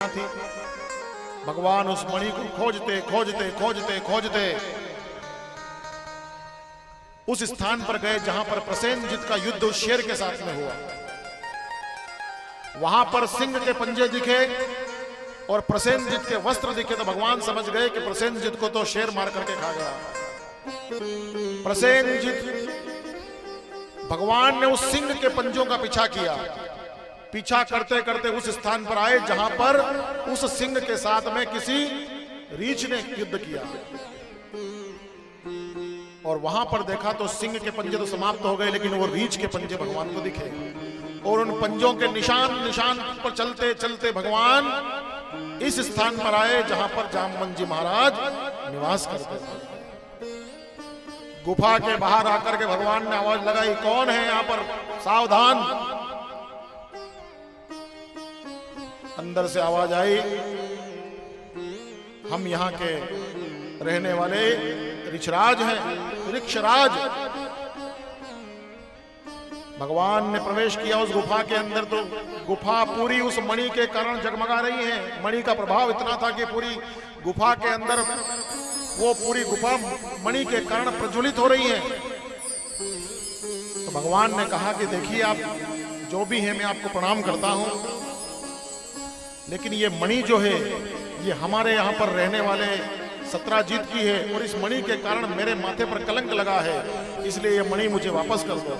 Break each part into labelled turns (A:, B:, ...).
A: थी। भगवान उस मणि को खोजते खोजते खोजते खोजते उस स्थान पर गए जहां पर प्रसेनजित का युद्ध उस शेर के साथ में हुआ। वहां पर सिंह के पंजे दिखे और प्रसेनजित के वस्त्र दिखे तो भगवान समझ गए कि प्रसेनजित को तो शेर मार करके खा गया। प्रसेनजित भगवान ने उस सिंह के पंजों का पीछा किया। पीछा करते करते उस स्थान पर आए जहां पर उस सिंह के साथ में किसी रीछ ने युद्ध किया और वहां पर देखा तो सिंह के पंजे तो समाप्त हो गए, लेकिन वो रीछ के पंजे भगवान को दिखे और उन पंजों के निशान निशान पर चलते चलते भगवान इस स्थान पर आए जहां पर जामवंत जी महाराज निवास करते थे। गुफा के बाहर आकर के भगवान ने आवाज लगाई, कौन है यहां पर, सावधान। अंदर से आवाज आई, हम यहाँ के रहने वाले ऋक्षराज हैं, ऋक्षराज। भगवान ने प्रवेश किया उस गुफा के अंदर तो गुफा पूरी उस मणि के कारण जगमगा रही है। मणि का प्रभाव इतना था कि पूरी गुफा के अंदर वो पूरी गुफा मणि के कारण प्रज्वलित हो रही है। तो भगवान ने कहा कि देखिए आप जो भी हैं मैं आपको प्रणाम करता हूं, लेकिन ये मणि जो है ये हमारे यहाँ पर रहने वाले सत्राजीत की है और इस मणि के कारण मेरे माथे पर कलंक लगा है, इसलिए ये मणि मुझे वापस कर दो।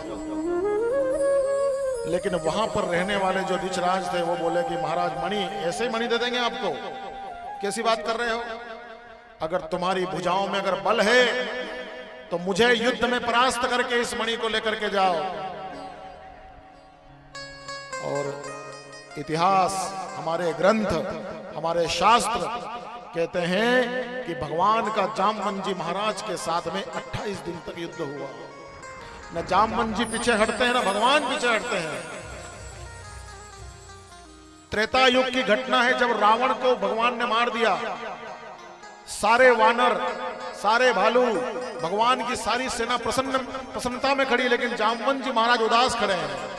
A: लेकिन वहां पर रहने वाले जो ऋक्षराज थे वो बोले कि महाराज मणि ऐसे मणि दे देंगे आपको, कैसी बात कर रहे हो? अगर तुम्हारी भुजाओं में अगर बल है तो मुझे युद्ध में परास्त करके इस मणि को लेकर के जाओ। और इतिहास, हमारे ग्रंथ, हमारे शास्त्र कहते हैं कि भगवान का जामवंत जी महाराज के साथ में 28 दिन तक युद्ध हुआ। न जामवंत जी पीछे हटते हैं न भगवान पीछे हटते हैं। त्रेता युग की घटना है जब रावण को भगवान ने मार दिया। सारे वानर, सारे भालू, भगवान की सारी सेना प्रसन्नता में खड़ी, लेकिन जामवंत जी महाराज उदास खड़े हैं।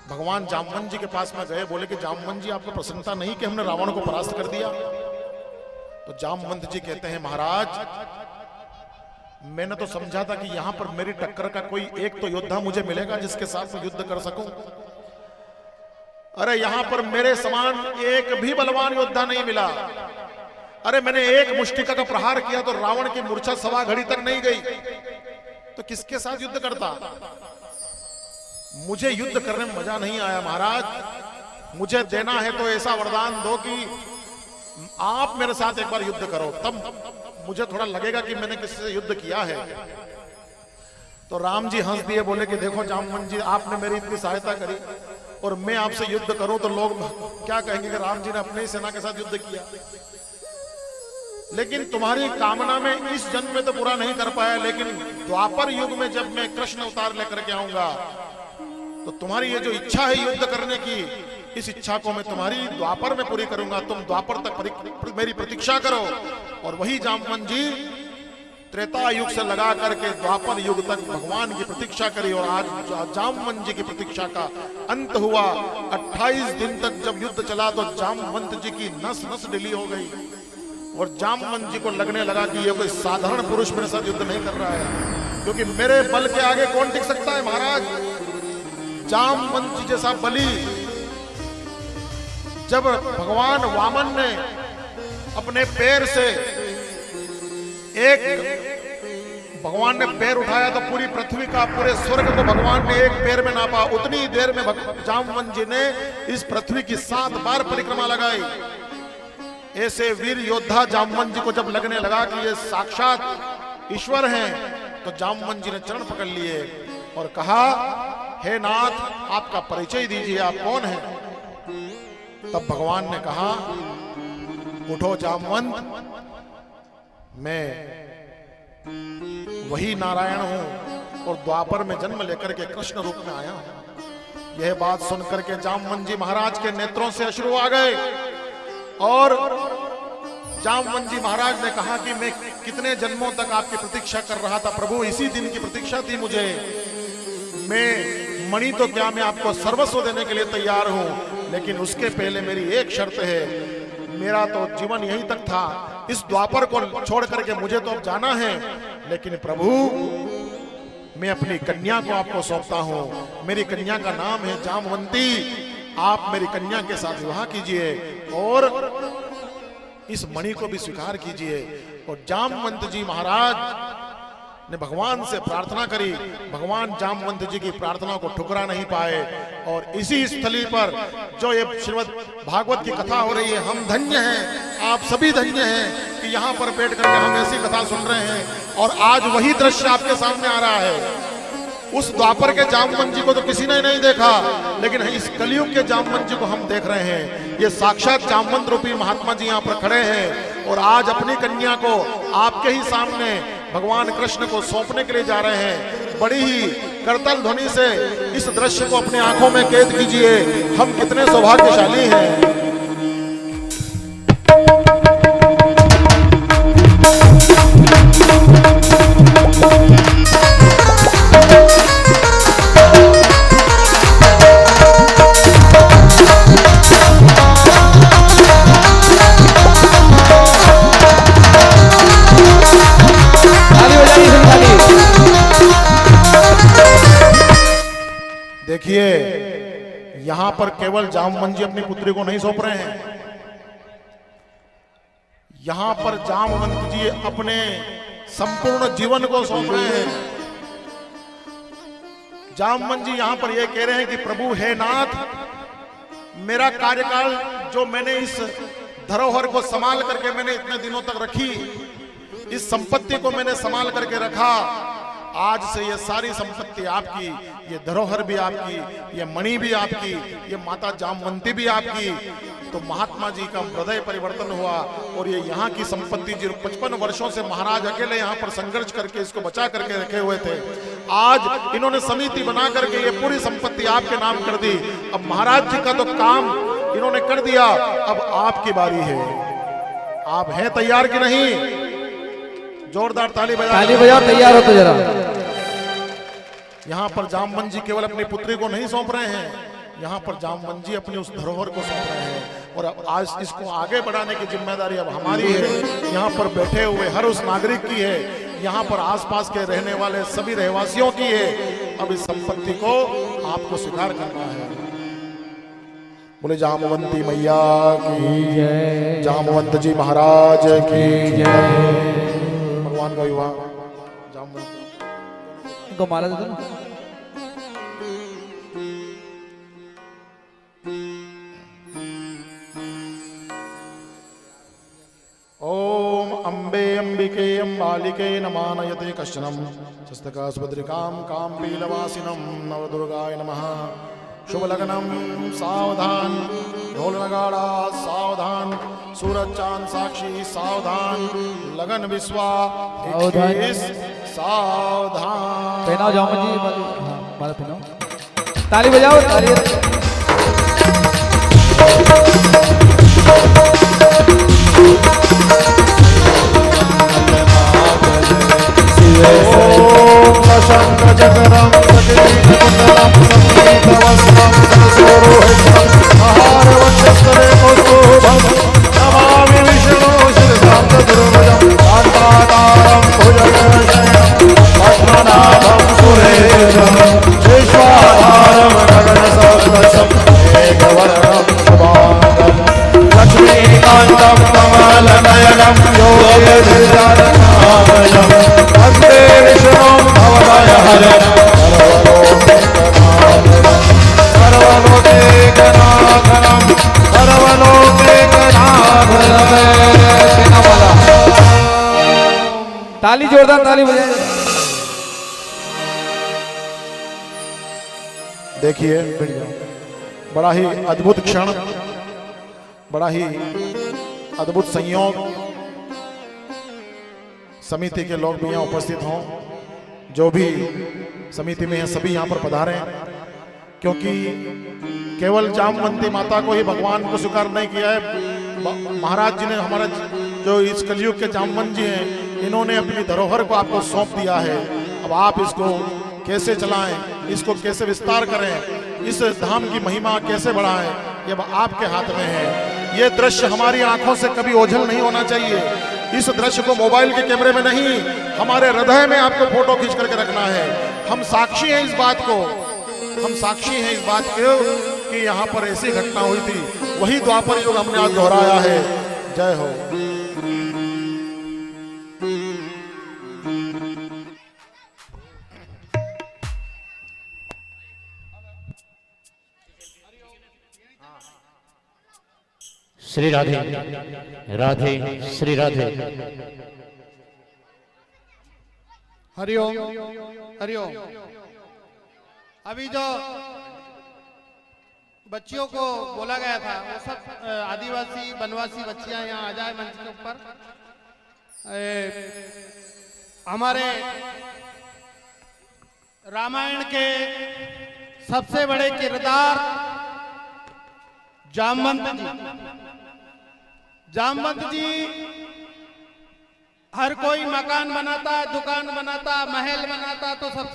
A: भगवान जामवंत जी के पास में गए, बोले कि जामवंत जी आपको प्रसन्नता नहीं कि हमने रावण को परास्त कर दिया? तो जामवंत जी कहते हैं महाराज मैंने तो समझा था कि यहां पर मेरी टक्कर का कोई एक तो योद्धा मुझे मिलेगा जिसके साथ मैं युद्ध कर सकूं। अरे यहां पर मेरे समान एक भी बलवान योद्धा नहीं मिला। अरे मैंने एक मुष्टिका का प्रहार किया तो रावण की मूर्छा सवा घड़ी तक नहीं गई, तो किसके साथ युद्ध करता? मुझे युद्ध करने में मजा नहीं आया महाराज। मुझे देना है तो ऐसा वरदान दो कि आप मेरे साथ एक बार युद्ध करो, तब मुझे थोड़ा लगेगा कि मैंने किसी से युद्ध किया है। तो राम जी हंस दिए, बोले कि देखो जामवंत जी आपने मेरी इतनी सहायता करी और मैं आपसे युद्ध करूं तो लोग क्या कहेंगे कि राम जी ने अपनी सेना के साथ युद्ध किया। लेकिन तुम्हारी कामना में इस जन्म में तो पूरा नहीं कर पाया, लेकिन द्वापर युग में जब मैं कृष्ण अवतार लेकर के आऊंगा तो तुम्हारी ये जो इच्छा है युद्ध करने की, इस इच्छा को मैं तुम्हारी द्वापर में पूरी करूंगा। तुम द्वापर तक मेरी प्रतीक्षा करो। और वही जामवंत जी त्रेता युग से लगा करके द्वापर युग तक भगवान की प्रतीक्षा करी और आज जामवंत जी की प्रतीक्षा का अंत हुआ। 28 दिन तक जब युद्ध चला तो जामवंत जी की नस नस ढीली हो गई और जामवंत जी को लगने लगा कि ये कोई साधारण पुरुष मेरे साथ युद्ध नहीं कर रहा है, क्योंकि मेरे बल के आगे कौन टिक सकता है महाराज? जामवंत जी जैसा बलि। जब भगवान वामन ने अपने पैर से भगवान ने पैर उठाया तो पूरी पृथ्वी का, पूरे स्वर्ग को भगवान ने एक पैर में नापा। उतनी देर में जामवंत जी ने इस पृथ्वी की 7 बार परिक्रमा लगाई। ऐसे वीर योद्धा जामवंत जी को जब लगने लगा कि ये साक्षात ईश्वर हैं, तो जामवंत जी ने चरण पकड़ लिए और कहा, हे नाथ आपका परिचय दीजिए, आप कौन हैं? तब भगवान ने कहा, उठो जामवंत, मैं वही नारायण हूं और द्वापर में जन्म लेकर के कृष्ण रूप में आया हूं। यह बात सुनकर के जामवंत जी महाराज के नेत्रों से अश्रु आ गए और जामवंत जी महाराज ने कहा कि मैं कितने जन्मों तक आपकी प्रतीक्षा कर रहा था प्रभु, इसी दिन की प्रतीक्षा थी मुझे। मैं मणि तो क्या, मैं आपको सर्वस्व देने के लिए तैयार हूं, लेकिन उसके पहले मेरी एक शर्त है। मेरा तो जीवन यहीं तक था, इस द्वापर को छोड़ करके मुझे तो अब जाना है, लेकिन प्रभु मैं अपनी कन्या को आपको सौंपता हूं। मेरी कन्या का नाम है जामवंती। आप मेरी कन्या के साथ विवाह कीजिए और इस मणि को भी स्वीकार कीजिए। और जामवंत जी महाराज ने भगवान से प्रार्थना करी। भगवान जामवंत जी की प्रार्थना को ठुकरा नहीं पाए और इसी स्थली पर जो ये श्रीमद् भागवत की कथा हो रही है, हम धन्य हैं, आप सभी धन्य हैं कि यहाँ पर बैठ करके हम ऐसी कथा सुन रहे हैं। और आज वही दृश्य आपके सामने आ रहा है। उस द्वापर के जामवंत जी को तो किसी ने नहीं देखा, लेकिन इस कलयुग के जामवंत जी को हम देख रहे हैं। ये साक्षात जामवंत रूपी महात्मा जी यहाँ पर खड़े हैं और आज अपनी कन्या को आपके ही सामने भगवान कृष्ण को सौंपने के लिए जा रहे हैं। बड़ी ही करतल ध्वनि से इस दृश्य को अपने आंखों में कैद कीजिए। हम कितने सौभाग्यशाली हैं। देखिए, यहां पर केवल जामवंत जी अपनी पुत्री को नहीं सौंप रहे हैं, यहां पर जामवंत जी अपने संपूर्ण जीवन को सौंप रहे हैं। जामवंत जी यहां पर यह कह रहे हैं कि प्रभु हे नाथ, मेरा कार्यकाल जो मैंने इस धरोहर को संभाल करके मैंने इतने दिनों तक रखी, इस संपत्ति को मैंने संभाल करके रखा, आज से ये सारी संपत्ति आपकी, ये धरोहर भी आपकी, ये मणि भी आपकी, ये माता जामवंती भी आपकी। तो महात्मा जी का हृदय परिवर्तन हुआ और ये यहाँ की संपत्ति जो 55 वर्षों से महाराज अकेले यहाँ पर संघर्ष करके इसको बचा करके रखे हुए थे, आज इन्होंने समिति बना करके ये पूरी संपत्ति आपके नाम कर दी। अब महाराज जी का तो काम इन्होंने कर दिया, अब आपकी बारी है। आप हैं तैयार कि नहीं? जोरदार ताली बजाओ,
B: तैयार हो तो जरा।
A: यहाँ पर जामवंत जी केवल अपनी पुत्री को नहीं सौंप रहे हैं, यहाँ पर जामवंत जी अपनी उस धरोहर को सौंप रहे हैं। और अब आज इसको आगे बढ़ाने की जिम्मेदारी अब हमारी है। यहाँ पर बैठे हुए हर उस नागरिक की है, यहाँ पर आसपास के रहने वाले सभी रहवासियों की है। अब इस संपत्ति को आपको स्वीकार करना है। बोले जामवंती मैया की जय, जामवंत जी महाराज की जय। भगवान का विवाह जामवंत
B: इनको माला दे दो ना।
A: ओम अम्बे अंबिके अंबालिके नमानयते कश्चनम शस्तका सुभद्रिकां काम्बीलवासिनं नवदुर्गाय नमः। शुभ लगनम सावधान, ढोल नगाड़ा सावधान, सूरज चांद साक्षी सावधान, लगन विश्वा 21 सावधान।
B: पहनाओ जामवंत जी, माला पहनाओ, ताली बजाओ, ताली।
A: शंकर चक्रम कुंडलम संगीतवस्त्रम सरसोरोहितम आहार वक्षस्थले कौस्तुभम नमामि विष्णु शिरसां दुर्भजं कांताकारं भुजगशयनं पद्मनाभं सुरेशं विश्वाधारं गगनसदृशं मेघवर्णं शुभांगं लक्ष्मीकान्तं कमलनयनं योगिभिर्जातनामयं वन्दे विष्णुं भवभयहरं सर्वलोकैकनाथनं
B: ताली जोरदार ताली बजाए।
A: देखिए, बड़ा ही अद्भुत क्षण, बड़ा ही अद्भुत संयोग। समिति के लोग भी यहाँ उपस्थित हों, जो भी समिति में हैं सभी यहाँ पर पधारे, क्योंकि केवल जामवंती माता को ही भगवान को स्वीकार नहीं किया है। महाराज जी ने, हमारा जो इस कलयुग के जामवंत जी हैं, इन्होंने अपनी धरोहर को आपको सौंप दिया है। अब आप इसको कैसे चलाएं, इसको कैसे विस्तार करें, इस धाम की महिमा कैसे बढ़ाएं, ये अब आपके हाथ में है। ये दृश्य हमारी आंखों से कभी ओझल नहीं होना चाहिए। इस दृश्य को मोबाइल के कैमरे में नहीं, हमारे हृदय में आपको फोटो खींच करके रखना है। हम साक्षी हैं इस बात को, हम साक्षी हैं इस बात के कि यहाँ पर ऐसी घटना हुई थी। वही द्वापर युग हमने आज दोहराया है। जय हो।
C: श्री राधे राधे श्री राधे।
D: हरिओम हरिओम। अभी जो बच्चियों को बोला गया था वो सब आदिवासी वनवासी बच्चियां यहाँ आ जाए मंच के ऊपर। हमारे रामायण के सबसे बड़े किरदार जामवंत जी। जामवंत जी हर कोई मकान बनाता, दुकान बनाता, महल बनाता तो सब